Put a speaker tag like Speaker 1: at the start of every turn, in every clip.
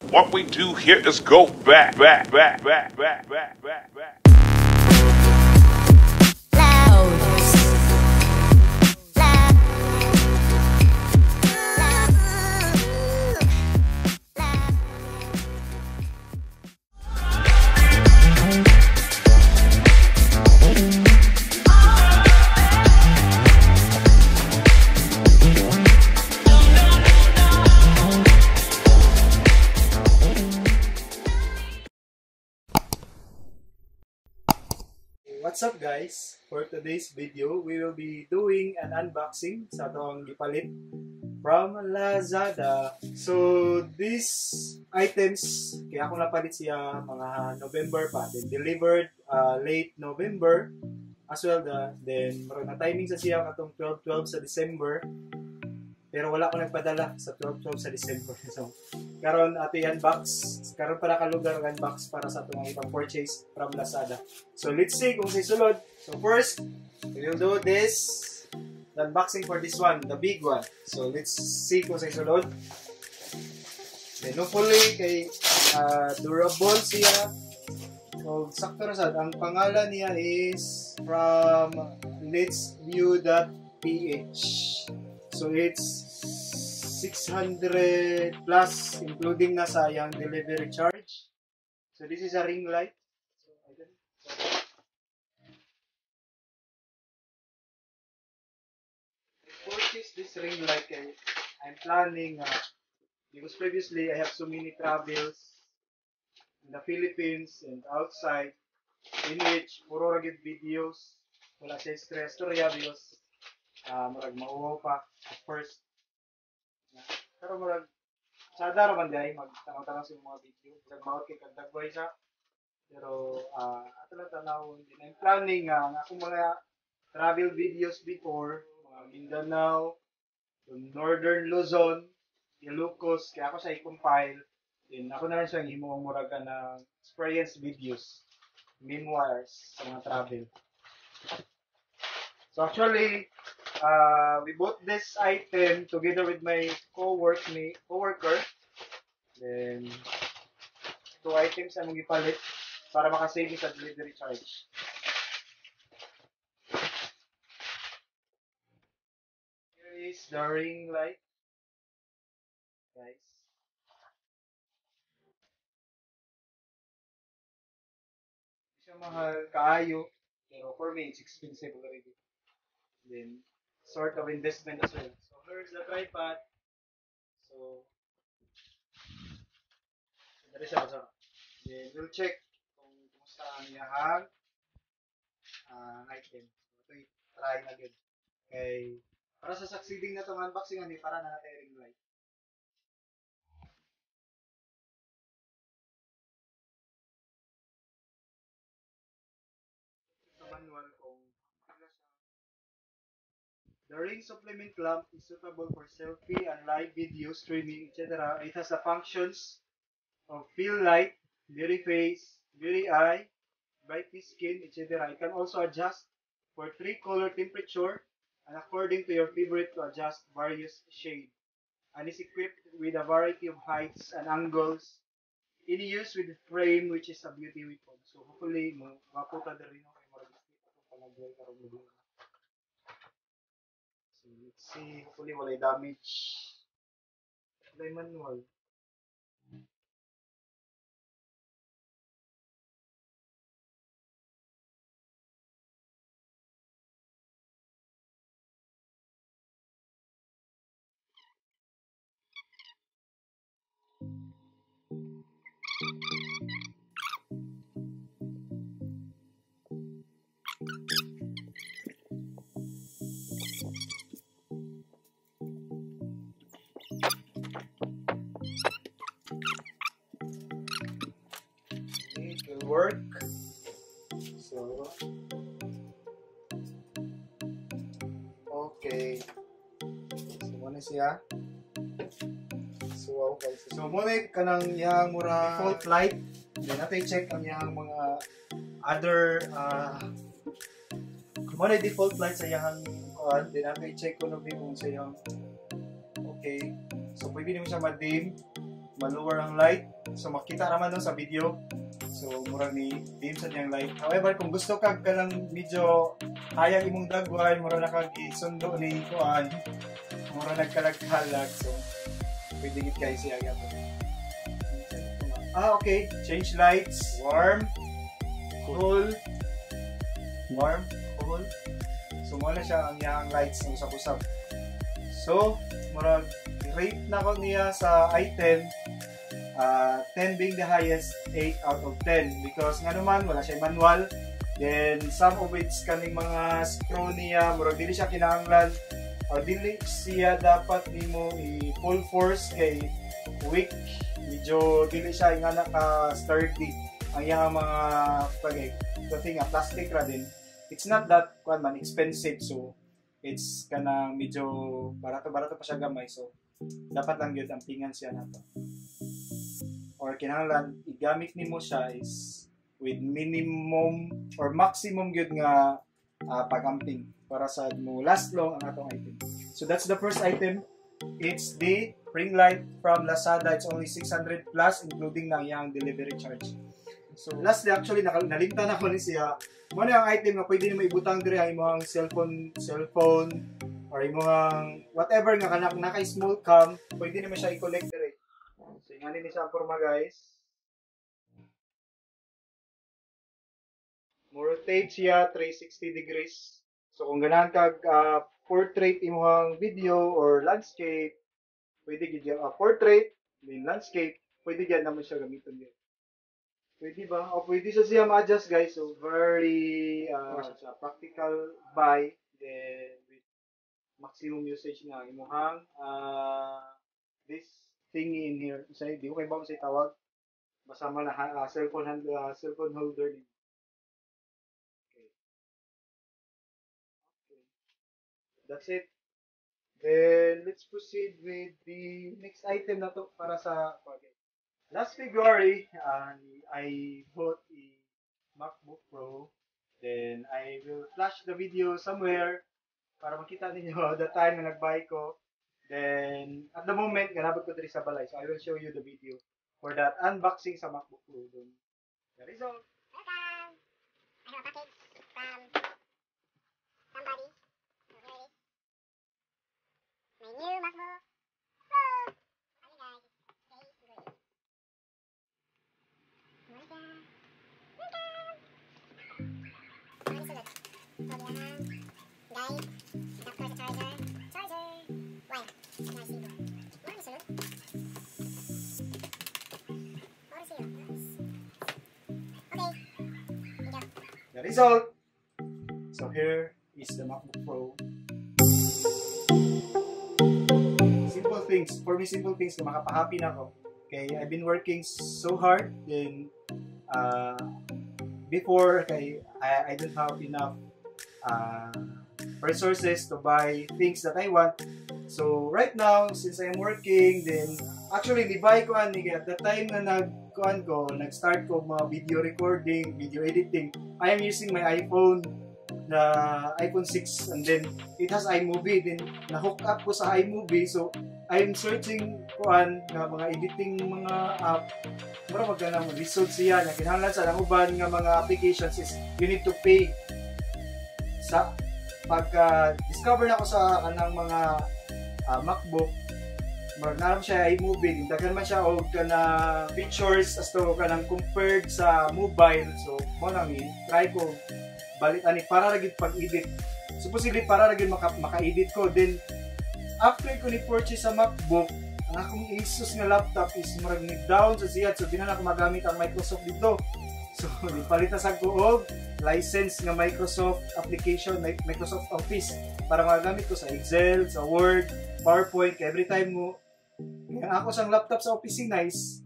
Speaker 1: What we do here is go back.
Speaker 2: What's up guys? For today's video, we will be doing an unboxing sa atong gipalit from Lazada. So these items, kaya ako napalit siya mga November pa, then delivered late November as well. Then na timing sa siya katong 12-12 sa December, pero wala ko nagpadala sa 12-12 sa December. So karon ato i-unbox, karon para kalugar ang unbox para sa atong itong purchase from Lazada. So let's see kung sa sulod. So first, we will do this, the unboxing for this one, the big one. So let's see kung sa sulod. Then hopefully kay durable siya. So sakto na sad, ang pangalan niya is from letsview.ph. So it's 600 plus including na sa yung delivery charge. So this is a ring light. So I purchased this ring light. I'm planning because previously I have so many travels in the Philippines and outside in which puro ragid videos wala sa stress storya because marag mauwaw pa at first. Pero marag sada ra man diay magtanaw-tanaw sa mga video. Bisag mao kay kadagway siya. Pero ato lang tanawon din. I'm planning akong mga travel videos before, mga Mindanao, Northern Luzon, Ilocos, kaya ako siya i-compile. Then ako na rin siya himuong muraga ng experience videos, memoirs sa mga travel. So actually, we bought this item together with my coworker. Then, 2 items ang magipalit para makasave sa delivery charge. Here is the ring light, guys. Hindi siya mahal kaayo, pero for me, it's expensive already. Then, sort of investment as well. So here's the tripod. So there is also. Then we'll check kung kumusta ang iyahang item. So ito try na good. Okay. Para sa succeeding na itong unboxing ani para na natin ring light. Ito manual kung the ring supplement lamp is suitable for selfie and live video streaming, etc. It has the functions of fill light, beauty face, beauty eye, brightness skin, etc. It can also adjust for 3 color temperature and according to your favorite to adjust various shades. And is equipped with a variety of heights and angles. In use with the frame which is a beauty weapon. So hopefully, maputa na rin ako kay Maragistip ako palagay karong video. So let's see, hopefully wala damage. Wala manual. It will work. So okay. So muna siya. So okay. So muna kanang yang mura default light. Then natin check ang yang mga other muna default light sa yang kuan. Then natin check kung ano kung sa yang okay. So pwede naman siya ma-dim. ma-lower ang light. So makita naman doon sa video. So murag ni dim sa niyang light. However, kung gusto ka lang medyo hayag imong dagwan, murag na kag isundo ni kuan. Murag nagkalag-halag. So pwede gid kay siya gyud. Okay. Change lights. Warm, cool, warm, cool. So mo na siya ang iyang lights ng usap-usap. So murag rate na ko niya sa item 10 being the highest, 8 out of 10 because nga naman wala siya manual, then some of its kaning mga screw niya murag dili siya kinahanglan o dili siya dapat nimo i-full force kay weak, medyo dili siya nga naka sturdy ang iyang mga plastic plastic ra din. It's not that kuan man expensive, so it's kanang medyo barato pa siya gamay, so dapat lang gyud ang pingan siya nato. Or kinahanglan igamit nimo siya is with minimum or maximum gyud nga pagamping para sa mo last long ang atong item. So that's the first item. It's the ring light from Lazada. It's only 600 plus including na iyang delivery charge. So lastly, actually nalimtan ako ni siya. Mo na ang item nga pwede nimo ibutang diri ang imong cellphone or imong whatever nga kanak naka small cam, pwede nimo siya i-connect diri. So ingani ni siya ang forma, guys. Mo rotate siya 360 degrees. So kung ganahan kag portrait imong video or landscape, pwede gid portrait, then landscape, pwede gid naman siya gamiton dito. Pwede ba? O pwede siya ma-adjust, guys. So very practical buy, then with maximum usage na imong this thingy in here. Say di ko kay ba sa tawag. Basta man na cellphone holder din. Okay. That's it. Then let's proceed with the next item na to para sa last February, I bought a MacBook Pro. Then I will flash the video somewhere para makita ninyo the time na nag-buy ko. Then at the moment, ganabot ko diri sa balay. So I will show you the video for that unboxing sa MacBook Pro. Then the result.
Speaker 3: Welcome! I have a package from somebody. So here it is. My new MacBook Pro! Hi guys, it's great. Welcome! Ano sunod? So, guide, adapter sa charger, wire, at receiver. Ano sunod? Okay, here go.
Speaker 2: The result. So here is the MacBook Pro. Simple things. For me, simple things na makapahappy na ako. Okay, I've been working so hard. Then before, okay, I don't have enough resources to buy things that I want. So right now, since I'm working, then actually ni-buy ko at the time na nag-start ko mga video recording, video editing, I am using my iPhone, the iPhone 6, and then it has iMovie. Then na-hook up ko sa iMovie, so I'm searching kuan nga mga editing mga app. Mura magana mo results siya na kinahanglan sa uban nga mga applications is you need to pay. Sa pagka-discover na ko sa kanang mga MacBook, naram siya iMovie, daghan man siya og kana features as to kanang compared sa mobile. So mo nang try ko balit ani para ra gid pag-edit. Supposedly para ra gid maka-edit ko. Then after ko ni purchase sa MacBook, ang akong Asus nga laptop is murag ni down sa siya, so di na ako magamit ang Microsoft dito. So nipalitan sa ko og license nga Microsoft application, Microsoft Office para magamit ko sa Excel, sa Word, PowerPoint. Every time mo ang ako sang laptop sa opisina is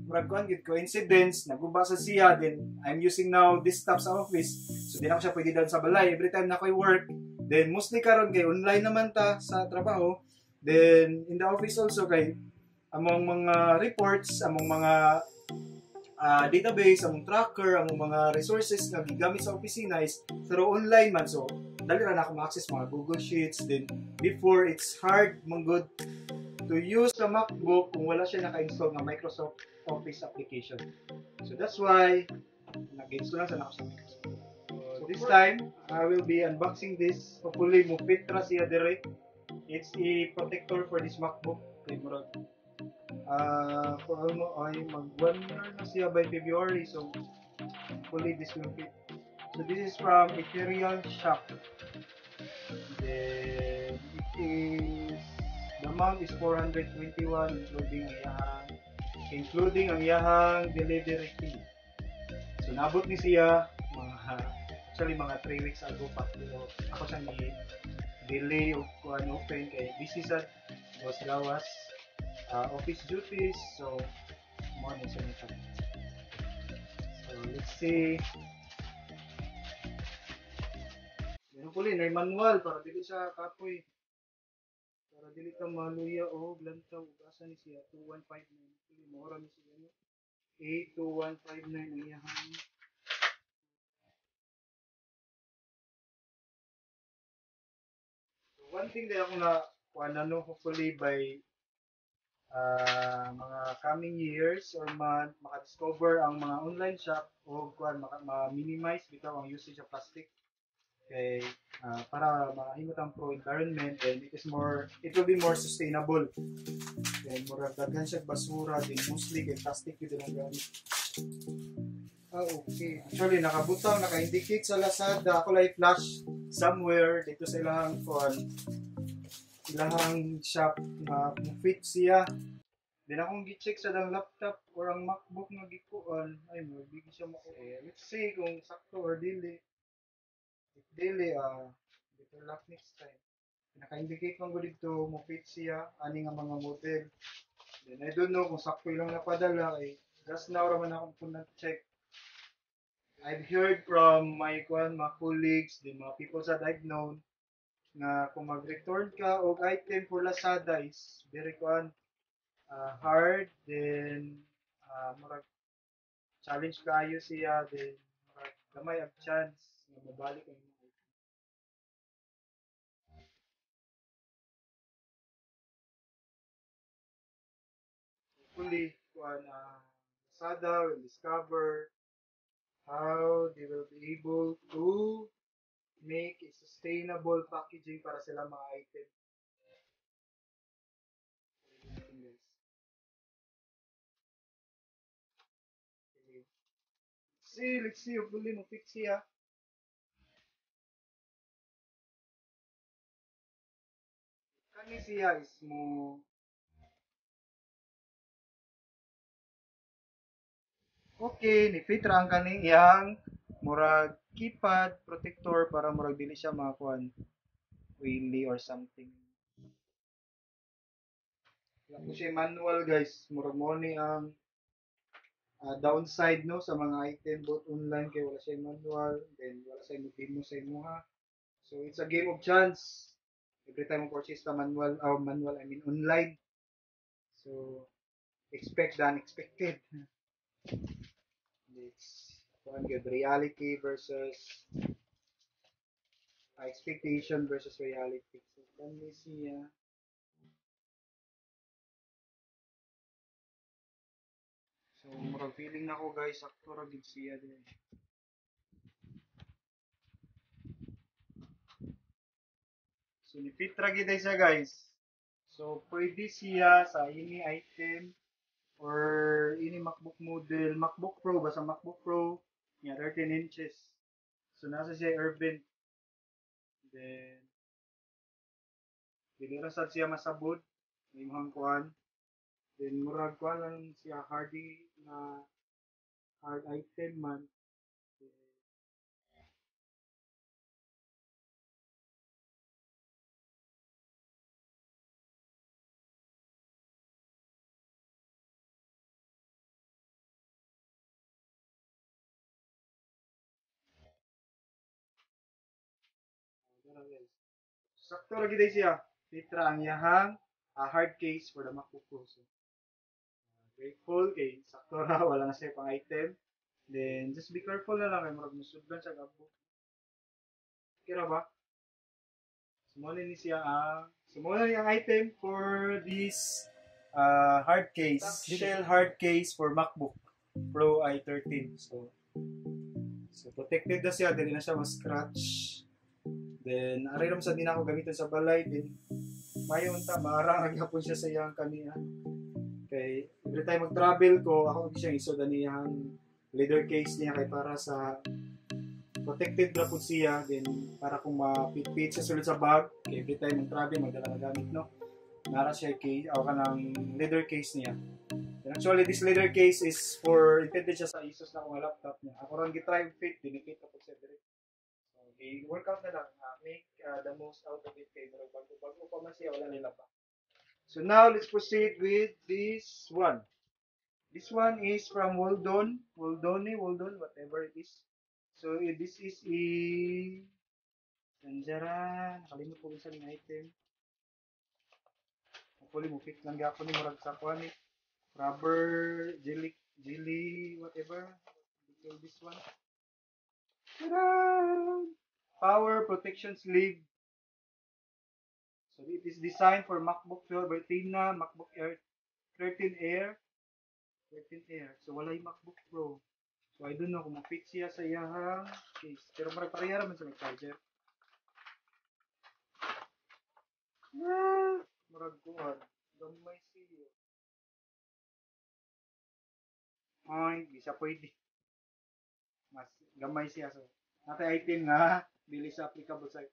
Speaker 2: murag kuan gid coincidence naguba sa siya, then I'm using now desktop sa office. So di na ko siya pwede down sa balay every time na ko'y work. Then mostly karon kay online naman ta sa trabaho. Then in the office also kay among mga reports, among mga database, among tracker, among mga resources nga gigamit sa opisina is through online man. So dali ra na ako ma-access mga Google Sheets. Then before it's hard manggod to use the MacBook kung wala siya naka-install ng Microsoft Office application. So that's why nag-install lang sana ako sa Microsoft. So this time, I will be unboxing this. Hopefully, mo fit ra siya direct. It's a protector for this MacBook. Okay, murag. For almost ay mag 1 year na siya by February. So hopefully this will fit. So this is from Ethereal Shop. Then it is the amount is 421 including ang iyahang delivery fee. So nabot ni siya mga 3 weeks ago pa. Pero ako siya ni delay o kuan open kay busy sa was gawas office duties. So mo ni siya nito. So let's see. Meron puli na manual para dili siya kapoy. Para dili ka maluya o lantaw asa ni siya 2159. Mora ni siya no. 82159 ang iyahang. So one thing that ako na kuan no hopefully by mga coming years or month maka-discover ang mga online shop o kuan ma-minimize bitaw ang usage of plastic kay para mahimot ang pro environment and it will be more sustainable. Kay mura daghan siya basura din mostly kay plastic gyud ang gamit. Okay. Actually nakabutang naka-indicate sa Lazada ako lay flash somewhere dito sa ilahang shop na fit siya. Then akong gi-check sa dang laptop or ang MacBook nga gikuan ay mo bigi siya mo. Let's see kung sakto or dili. If dili better luck next time. Naka-indicate man gud dito mo fit siya ani nga mga model. Then I don't know kung sakto lang napadala kay just now ra man akong punta check. I've heard from my colleagues, the mga people that I've known na kung mag-return ka og item for Lazada is very hard, then murag challenge kayo siya, then murag gamay ang chance na mabalik ang mga item. Hopefully Lazada will discover how they will be able to make a sustainable packaging para sila mga item. Let's see, hopefully mo-fix siya. Kani siya is mo okay, ni fit ra ang kaning iyang murag keypad protector para murag dili siya makakuan oily or something. Wala ko siya manual guys, murag mo ni ang downside no sa mga item both online kay wala siya manual, then wala siya mo sa imuha. So it's a game of chance. Every time mo purchase ta manual I mean online. So expect the unexpected. It's good reality versus expectation versus reality. So can we see so murag feeling na ko guys sakto ra gid siya din. So ni fit ra gid siya guys. So pwede siya sa ini item or ini MacBook model, MacBook Pro basta MacBook Pro niya 13 inches. So nasa siya urban. Then dili ra sad siya masabod imong kuan. Then murag kuan lang siya hardy na hard item man. Sakto ra gid siya. Fitra ang iyahang hard case for the MacBook Pro. So, grateful kay sakto ra wala na siya pang item. Then just be careful na lang kay murag musudlan sa MacBook. Kira ba? Small ni siya ang So muna yung item for this hard case, shell hard case for MacBook Pro i13. So protected na siya, dili na siya ma-scratch. Then aray ram sa din ako gamiton sa balay, then mayon ta marang gyapon siya sa iyang kaniya. Kay every time mag-travel ko, ako siya isod aniyang leather case niya kay para sa protected na po siya, then para kung mapit-pit sa sulod sa bag, kay every time mag-travel magdala na gamit, no? Nara siya case o kanang leather case niya. And actually this leather case is for intended siya sa isos na akong laptop niya. Ako ron gi-try fit, dinipit ako sa direct. So i-workout na lang, make the most out of it kay bago pa man siya wala nila pa. So now let's proceed with this one. This one is from Woldon, whatever it is. So this is a Sanjara, nakalimot ko isa ng item. Hopefully mo fit lang gyapon ni murag sa kuan ni rubber jelly whatever. This one. Ta-da! Power protection sleeve. So it is designed for MacBook 12 Retina, MacBook Air 13 Air. So wala yung MacBook Pro. So I don't know kung ma-fit siya sa iyang case. Pero marag pareha naman sa mag-charger. Marag kuhan. Gamay siya. Ay, di siya pwede. Mas gamay siya. So, natin item nga. Dili sa applicable sa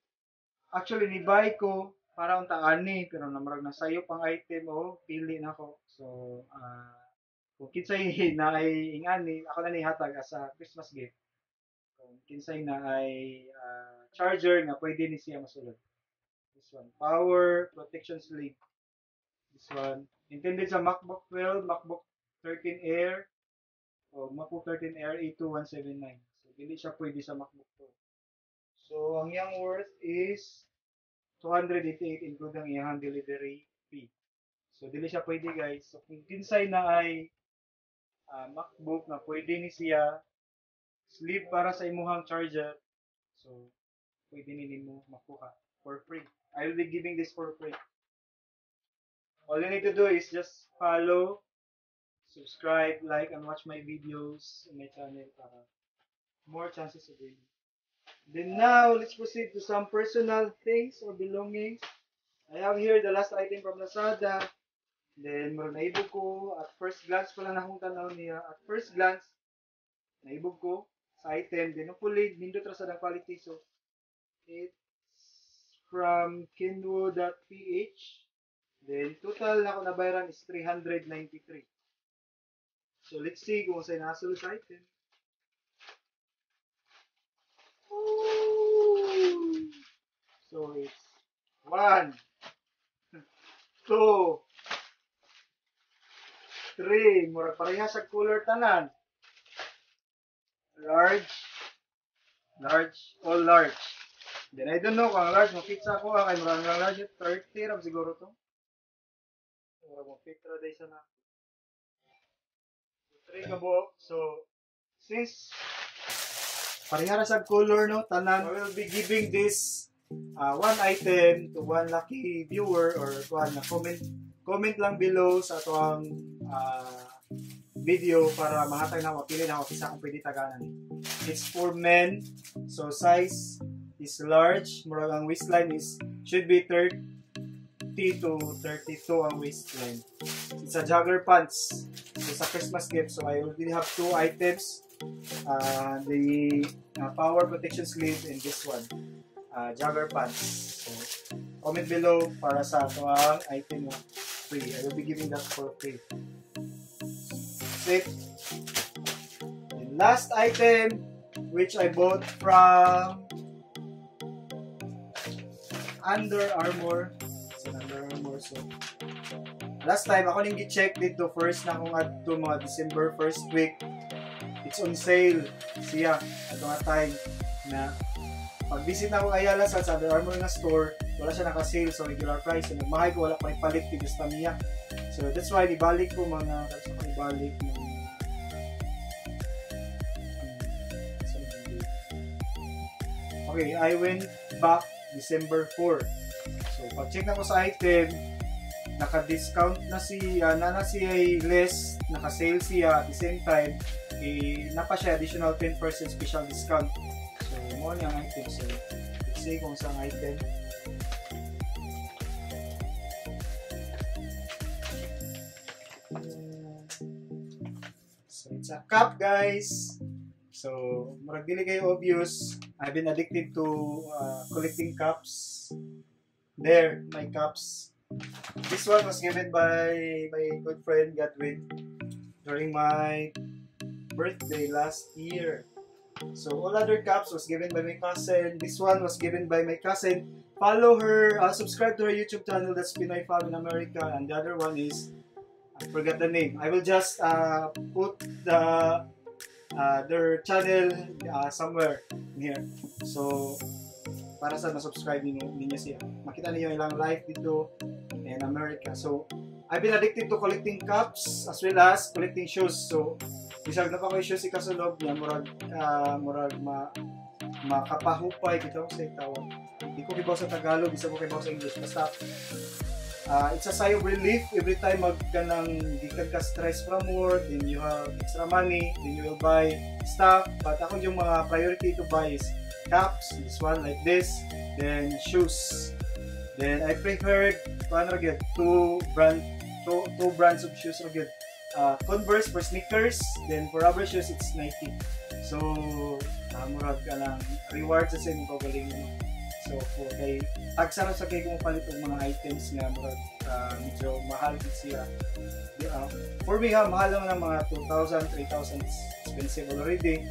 Speaker 2: actually, ni-buy ko para untaan ni. Pero namarag na sayo pang item. Pili na ko. So, kung kinsay na ay ingani, ako na nihatag as a Christmas gift. Kung kinsay na ay charger nga pwede ni siya masulod. This one, power protection sleeve. This one, intended sa MacBook 12, MacBook 13 Air, o MacBook 13 Air A2179. So, hindi siya pwede sa MacBook Pro. So, ang iyang worth is 288 including iyang delivery fee. So, dili siya pwede guys. So, kung kinsay na ay MacBook na pwede ni siya sleeve para sa imuhang charger, so pwede nimo makuha for free. I will be giving this for free. All you need to do is just follow, subscribe, like, and watch my videos in my channel para more chances of winning. Then now, let's proceed to some personal things or belongings. I have here the last item from Lazada. Then, naibog ko, at first glance pa lang akong tanaw niya. At first glance, naibog ko sa item. Then, hopefully, nindot ra sa ng quality. So, it's from Kenwo.ph. Then, total na ako nabayaran is 393. So, let's see kung saan nasulod sa item. So, it's 1, 2, 3, murag pareha sa color tanan. Large, all large. Then I don't know kung large mo fit sa ako, kay murag large 30 ram siguro to. Murag mo fit ra day sa na. 3 ka buok. So since pareha ra sa color no tanan, I will be giving this one item to one lucky viewer or one na comment lang below sa atong video para mahatag na mapili na ako isa kung pwede taganan. It's for men, so size is large. Murag ang waistline should be 30 to 32 ang waistline. It's a jogger pants. It's a Christmas gift, so I already have two items. The power protection sleeve and this one, jogger pants. So, comment below para sa ito ang item na free. I will be giving that for free. That's it. And last item, which I bought from Under Armour. It's an Under Armour. So, last time, ako nang gi-check dito first na kung adto mga December first week. It's on sale siya. Ito nga time na pag-visit na ako Ayala sa Under Armour nga store, wala siya naka-sale, so regular price. So, nagmahay ko, wala pa rin palit kay gusto niya. So, that's why, ibalik ko mga, kasi ko ibalik ng okay, I went back December 4. So, pag check na ko sa item, naka-discount na siya, na siya less, naka-sale siya at the same time, napa siya additional 10% special discount. So, mo niya ang item. So, let's see kung saan item. So, it's a cup, guys. So, murag dili kayo obvious. I've been addicted to collecting cups. There, my cups. This one was given by my good friend Godwin during my birthday last year. So all other cups was given by my cousin. This one was given by my cousin. Follow her, subscribe to her YouTube channel, that's Pinoy Fam in America. And the other one is, I forgot the name. I will just put their channel somewhere here. So para sa na-subscribe ninyo siya. Makita niyo ilang live dito in America. So, I've been addicted to collecting cups as well as collecting shoes. So, bisag na pa ko shoes si kasulog niya, murag makapahupay, kita ko sa tawag. Hindi ko kibaw sa Tagalog, isa ko kibaw sa English. Basta, it's a sigh of relief every time magkanang gikan ka stress from work, then you have extra money, then you will buy stuff. But ako yung mga priority to buy is cups, this one like this, then shoes. Then I preferred two brands of shoes again. Converse for sneakers, then for rubber shoes it's Nike. So murag ka lang reward sa same pagaling mo. So kay agsarap sa kay kung palit og mga items nga murag medyo mahal gid siya. For me mahal lang ng mga 2,000, 3,000 expensive already.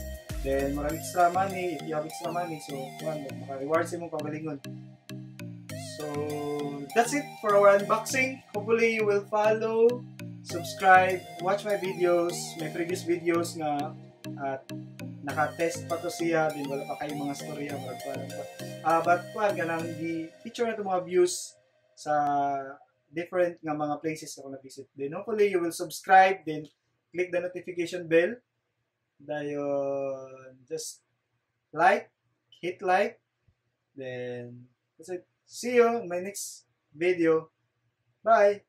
Speaker 2: Then, marang extra money, if you have extra money, so, maka-reward sa mong pagalingon. So, that's it for our unboxing. Hopefully, you will follow, subscribe, watch my videos, my previous videos nga, at naka-test pa to siya, din wala pa kayong mga storya, but ganang i-picture na itong mga views sa different nga mga places na ako na-visit. Then, hopefully, you will subscribe, then click the notification bell. Dayon, just hit like, then that's it. See you in my next video. Bye!